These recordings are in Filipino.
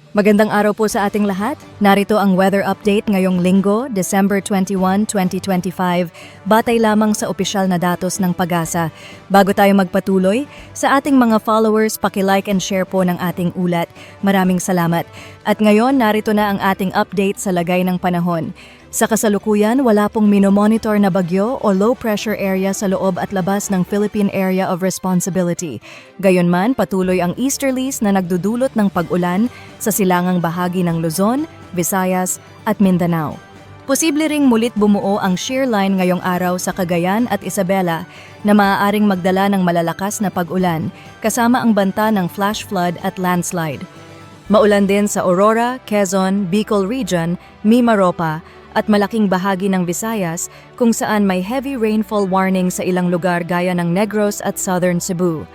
Magandang araw po sa ating lahat. Narito ang weather update ngayong Linggo, December 21, 2025, batay lamang sa opisyal na datos ng Pag-asa. Bago tayo magpatuloy, sa ating mga followers, paki-like and share po ng ating ulat. Maraming salamat. At ngayon, narito na ang ating update sa lagay ng panahon. Sa kasalukuyan, wala pong minomonitor na bagyo o low pressure area sa loob at labas ng Philippine Area of Responsibility. Gayunman, patuloy ang easterlies na nagdudulot ng pag-ulan sa silangang bahagi ng Luzon, Visayas at Mindanao. Posible ring mulit bumuo ang shear line ngayong araw sa Cagayan at Isabela na maaaring magdala ng malalakas na pag-ulan kasama ang banta ng flash flood at landslide. Maulan din sa Aurora, Quezon, Bicol Region, Mimaropa at malaking bahagi ng Visayas kung saan may heavy rainfall warning sa ilang lugar gaya ng Negros at Southern Cebu.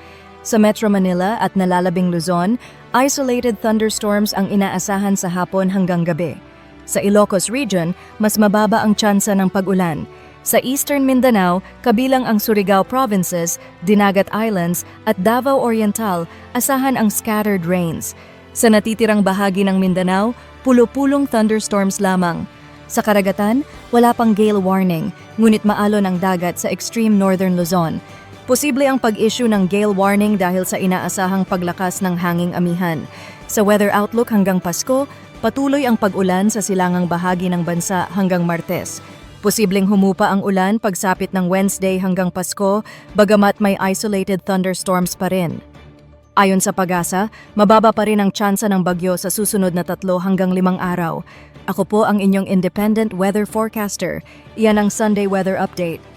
Sa Metro Manila at nalalabing Luzon, isolated thunderstorms ang inaasahan sa hapon hanggang gabi. Sa Ilocos Region, mas mababa ang tsansa ng pag-ulan. Sa Eastern Mindanao, kabilang ang Surigao Provinces, Dinagat Islands at Davao Oriental, asahan ang scattered rains. Sa natitirang bahagi ng Mindanao, pulo-pulong thunderstorms lamang. Sa karagatan, wala pang gale warning, ngunit maalon ang dagat sa extreme northern Luzon. Posible ang pag-issue ng gale warning dahil sa inaasahang paglakas ng hanging amihan. Sa weather outlook hanggang Pasko, patuloy ang pag-ulan sa silangang bahagi ng bansa hanggang Martes. Posibleng humupa ang ulan pagsapit ng Wednesday hanggang Pasko, bagamat may isolated thunderstorms pa rin. Ayon sa Pag-asa, mababa pa rin ang tsansa ng bagyo sa susunod na 3 hanggang 5 araw. Ako po ang inyong independent weather forecaster. Iyan ang Sunday Weather Update.